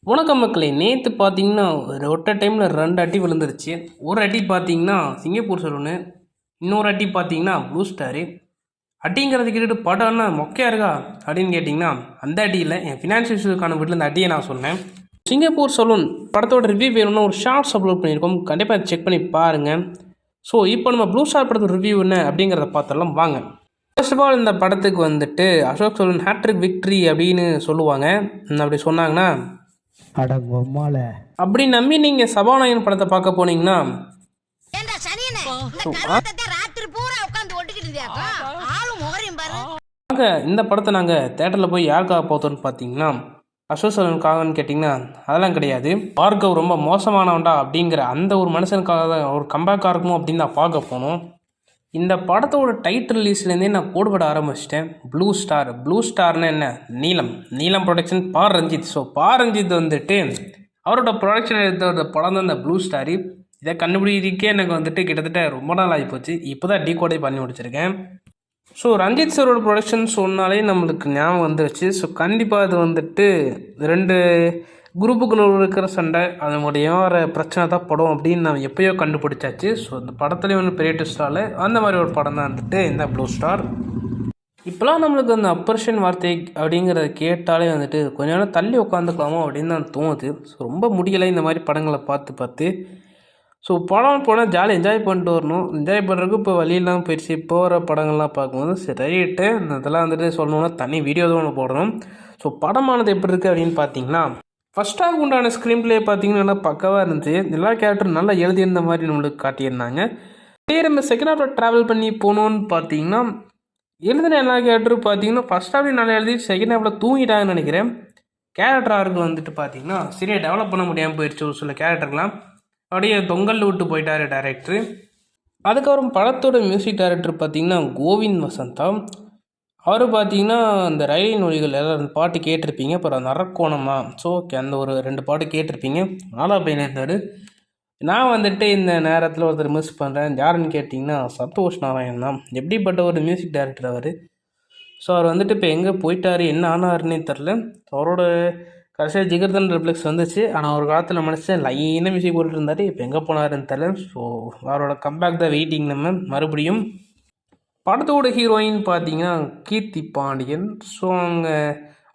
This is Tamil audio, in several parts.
வணக்கம் மக்களே. நேற்று பார்த்தீங்கன்னா ஒட்ட டைமில் 2 அடி விழுந்துருச்சு. ஒரு அடி பார்த்தீங்கன்னா சிங்கப்பூர் சலூனு, இன்னொரு அடி பார்த்தீங்கன்னா ப்ளூ ஸ்டாரு. அடிங்கிறது கேட்டுட்டு படம்னா மொக்கையா இருக்கா அப்படின்னு கேட்டிங்கன்னா, அந்த அடியில் என் ஃபினான்ஷியல் இஷ்யூக்கான வீட்டில் இந்த அடியை நான் சொன்னேன். சிங்கப்பூர் சலூன் படத்தோட ரிவ்யூ வேணும்னா ஒரு ஷார்ட்ஸ் அப்லோட் பண்ணியிருக்கோம், கண்டிப்பாக அதை செக் பண்ணி பாருங்கள். ஸோ இப்போ நம்ம ப்ளூ ஸ்டார் படத்தோட ரிவ்யூ என்ன அப்படிங்கிறத பார்த்தலாம் வாங்க. ஃபர்ஸ்ட் ஆஃப் ஆல் இந்த படத்துக்கு வந்துட்டு அசோக் சலூன் ஹேட்ரிக் விக்ட்ரி அப்படின்னு சொல்லுவாங்க. அப்படி சொன்னாங்கன்னா அப்படி நம்பி நீங்க சபாநாயகன் படத்தை பார்க்க போனீங்கன்னா இந்த படத்தை நாங்கள் தேட்டரில் போய் யாருக்காக பார்த்தோன்னு பார்த்தீங்கன்னா அசோக் சலூனுக்காகன்னு கேட்டிங்கன்னா அதெல்லாம் கிடையாது. பார்கவ் ரொம்ப மோசமானவன்டா அப்படிங்கிற அந்த ஒரு மனுஷனுக்காக தான், ஒரு கம்பேக்காக இருக்குமோ அப்படின்னு நான் பார்க்க போனோம். இந்த படத்தோட டைட்டில் லிஸ்ட்லேருந்தே நான் போடுபட ஆரம்பிச்சிட்டேன். Blue star. ப்ளூ ஸ்டார்னா என்ன? நீலம் ப்ரொடக்ஷன், பார் ரஞ்சித். ஸோ பார் ரஞ்சித் வந்துட்டு அவரோட ப்ரொடக்ஷன் எடுத்த படம் தான் இந்த ப்ளூ ஸ்டாரு. இதை கண்டுபிடிக்கிறதுக்கே எனக்கு வந்துட்டு கிட்டத்தட்ட ரொம்ப நாள் ஆகிப்போச்சு. இப்போ தான் டீகோடே பண்ணி முடிச்சிருக்கேன். ஸோ ரஞ்சித் சாரோட ப்ரொடக்ஷன் சொன்னாலே நம்மளுக்கு ஞாபகம் வந்துருச்சு. ஸோ கண்டிப்பாக அது வந்துட்டு 2 குரூப்புக்குள்ள இருக்கிற சண்டை, அதனுடைய வர பிரச்சனை தான் படம் அப்படின்னு நான் எப்போயோ கண்டுபிடிச்சாச்சு. ஸோ இந்த படத்துலேயே ஒன்று பெரிய ட்விஸ்டால் அந்த மாதிரி ஒரு படம் தான் வந்துட்டு இந்த ப்ளூ ஸ்டார். இப்போலாம் நம்மளுக்கு அந்த அப்பர்ஷன் வார்த்தை அப்படிங்கிறத கேட்டாலே வந்துட்டு கொஞ்ச நேரம் தள்ளி உட்காந்துக்கலாமோ அப்படின்னு தான் தோணுது. ஸோ ரொம்ப முடியலை இந்த மாதிரி படங்களை பார்த்து. ஸோ படம் போனால் ஜாலியாக என்ஜாய் பண்ணிட்டு வரணும். என்ஜாய் பண்ணுறதுக்கு இப்போ வழியெல்லாம் போயிடுச்சு. போகிற படங்கள்லாம் பார்க்கும்போது சரி ரைட்டு, இதெல்லாம் வந்துட்டு சொல்லணுன்னா தனி வீடியோ தான் ஒன்று போடணும். ஸோ படமானது எப்படி இருக்குது அப்படின்னு பார்த்தீங்கன்னா, ஃபஸ்ட் ஹாஃப் உண்டான ஸ்க்ரீன் பிளே பார்த்தீங்கன்னா நல்லா பக்கவாக இருந்துச்சு. எல்லா கேரக்டரும் நல்லா எழுதியிருந்த மாதிரி நம்மளுக்கு காட்டியிருந்தாங்க. அப்படியே நம்ம செகண்ட் ஹாஃபில் ட்ராவல் பண்ணி போகணுன்னு பார்த்தீங்கன்னா, எழுதின எல்லா கேரக்டரும் பார்த்தீங்கன்னா ஃபஸ்ட் ஹாஃப்லேயும் நல்லா எழுதி செகண்ட் ஹாஃபில் தூங்கிட்டாங்கன்னு நினைக்கிறேன். கேரக்டராக வந்துட்டு பார்த்தீங்கன்னா சரியாக டெவலப் பண்ண முடியாமல் போயிடுச்சு. ஒரு சில கேரக்டர்லாம் அப்படியே தொங்கல் விட்டு போயிட்டார் டேரக்டரு. அதுக்கப்புறம் படத்தோட மியூசிக் டைரக்டர் பார்த்திங்கன்னா கோவிந்த் வசந்தா. அவர் பார்த்திங்கன்னா அந்த ரயில் நொழிகள் எல்லாம் அந்த பாட்டு கேட்டிருப்பீங்க. அப்புறம் அந்த அரக்கோணமா, ஸோ அந்த ஒரு 2 பாட்டு கேட்டிருப்பீங்க. நல்லா பண்ணியிருந்தார். நான் வந்துட்டு இந்த நேரத்தில் ஒருத்தர் மிஸ் பண்ணுறேன். யாருன்னு கேட்டிங்கன்னா சந்தோஷ் நாராயண் தான். எப்படிப்பட்ட ஒரு மியூசிக் டைரக்டர் அவர். ஸோ அவர் வந்துட்டு இப்போ எங்கே போயிட்டார், என்ன ஆனாருன்னே தெரில. அவரோட கடைசியாக ஜிகர்தன் ரிப்ளெக்ஸ் வந்துச்சு. ஆனால் ஒரு காலத்தில் மனுஷன் லைனாக மியூசிக் போட்டுட்டு இருந்தார். இப்போ எங்கே போனாருன்னு தெரில. ஸோ அவரோட கம்பேக் தான் வெயிட்டிங் நம்ம மறுபடியும். படத்தோட ஹீரோயின் பார்த்தீங்கன்னா கீர்த்தி பாண்டியன். ஸோ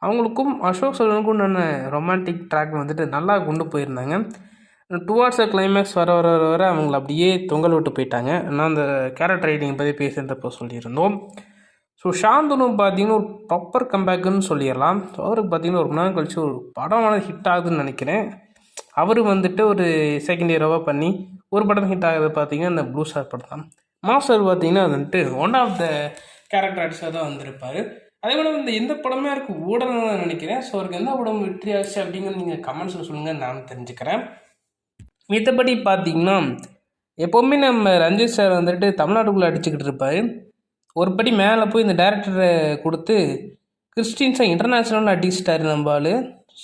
அவங்களுக்கும் அசோக் சலூனுக்கும் நான் ரொமான்டிக் ட்ராக் வந்துட்டு நல்லா கொண்டு போயிருந்தாங்க. டுவார்ட்ஸ் கிளைமேக்ஸ் வர அவங்கள அப்படியே தொங்கல் விட்டு போயிட்டாங்க. நான் அந்த கேரக்டர் ரைட்டிங் பற்றி பேசுகிறப்போ சொல்லியிருந்தோம். ஸோ ஷாந்தனு பார்த்தீங்கன்னா ஒரு ப்ராப்பர் கம்பேக்குன்னு சொல்லிடலாம். ஸோ அவருக்கு பார்த்தீங்கன்னா ஒரு நாள் கழிச்சு ஒரு படமான ஹிட் ஆகுதுன்னு நினைக்கிறேன். அவர் வந்துட்டு ஒரு செகண்ட் ஹீரோவாக பண்ணி ஒரு படம் ஹிட் ஆகுது பார்த்தீங்கன்னா இந்த ப்ளூ ஸ்டார் படம் தான். மாஸ்டர் பார்த்தீங்கன்னா அது வந்துட்டு ஒன் ஆஃப் த கேரக்டர் ஆர்டிஸ்டாக தான் வந்திருப்பார். அதே போல் எந்த படமே அவருக்கு ஓடணும்னு தான் நினைக்கிறேன். ஸோ அவருக்கு எந்த படம் வெற்றி ஆச்சு அப்படிங்கிறது நீங்கள் கமெண்ட்ஸில் சொல்லுங்கள், நான் தெரிஞ்சுக்கிறேன். மற்றபடி பார்த்தீங்கன்னா எப்போவுமே நம்ம ரஞ்சித் சார் வந்துட்டு தமிழ்நாட்டுக்குள்ளே அடிச்சுக்கிட்டு இருப்பார். ஒரு படி மேலே போய் இந்த டேரக்டரை கொடுத்து கிறிஸ்டின்ஸாக இன்டர்நேஷ்னல் அடிச்சிட்டாரு நம்மளால்.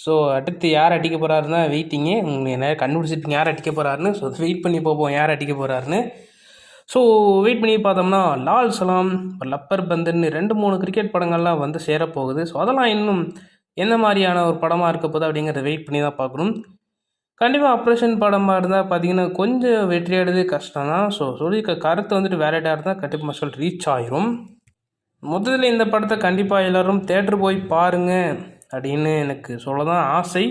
ஸோ அடுத்து யார் அடிக்க போகிறாருன்னா வெயிட்டிங்கு. உங்களுக்கு என்ன கண்டுபிடிச்சிட்டு யார் அடிக்க போகிறாருன்னு. ஸோ வெயிட் பண்ணி பார்ப்போம் யார் அடிக்க போகிறாருன்னு. ஸோ வெயிட் பண்ணி பார்த்தோம்னா லால் சலாம், லப்பர் பந்துன்னு 2-3 கிரிக்கெட் படங்கள்லாம் வந்து சேரப்போகுது. ஸோ அதெல்லாம் இன்னும் எந்த மாதிரியான ஒரு படமாக இருக்க போகுது அப்படிங்கிறத வெயிட் பண்ணி தான் பார்க்கணும். கண்டிப்பாக ஆப்ரேஷன் படமாக இருந்தால் பார்த்தீங்கன்னா கொஞ்சம் வெற்றியாடுறது கஷ்டம் தான். ஸோ சொல்லியிருக்க கருத்து வந்துட்டு வேலையாக இருந்தால் கண்டிப்பாக மக்கள் ரீச் ஆயிரும். முதல்ல இந்த படத்தை கண்டிப்பாக எல்லோரும் தேட்டர் போய் பாருங்கள் அப்படின்னு எனக்கு சொல்ல தான் ஆசை.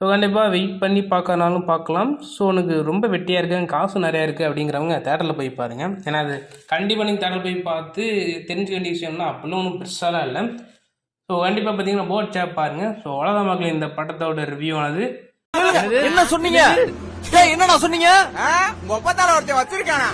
ஸோ கண்டிப்பாக வெயிட் பண்ணி பார்க்கறனாலும் பார்க்கலாம். ஸோ எனக்கு ரொம்ப வெட்டியாக இருக்குது, காசு நிறையா இருக்குது அப்படிங்கிறவங்க தேட்டரில் போய் பாருங்கள். ஏன்னா அது கண்டிப்பாக நீங்கள் தேட்டரில் போய் பார்த்து தெரிஞ்சுக்க வேண்டிய விஷயம்னா அப்படிலாம் ஒன்றும் பெருசாலாம் இல்லை. ஸோ கண்டிப்பாக பார்த்தீங்கன்னா போட் சேப் பாருங்கள். ஸோ அவ்வளோதான் மக்கள், இந்த படத்தோட ரிவ்யூ ஆனது. என்ன சொன்னீங்க? என்னடா சொன்னீங்க? உங்க ஒப்பந்தால ஒருத்தன் வச்சிருக்கானா?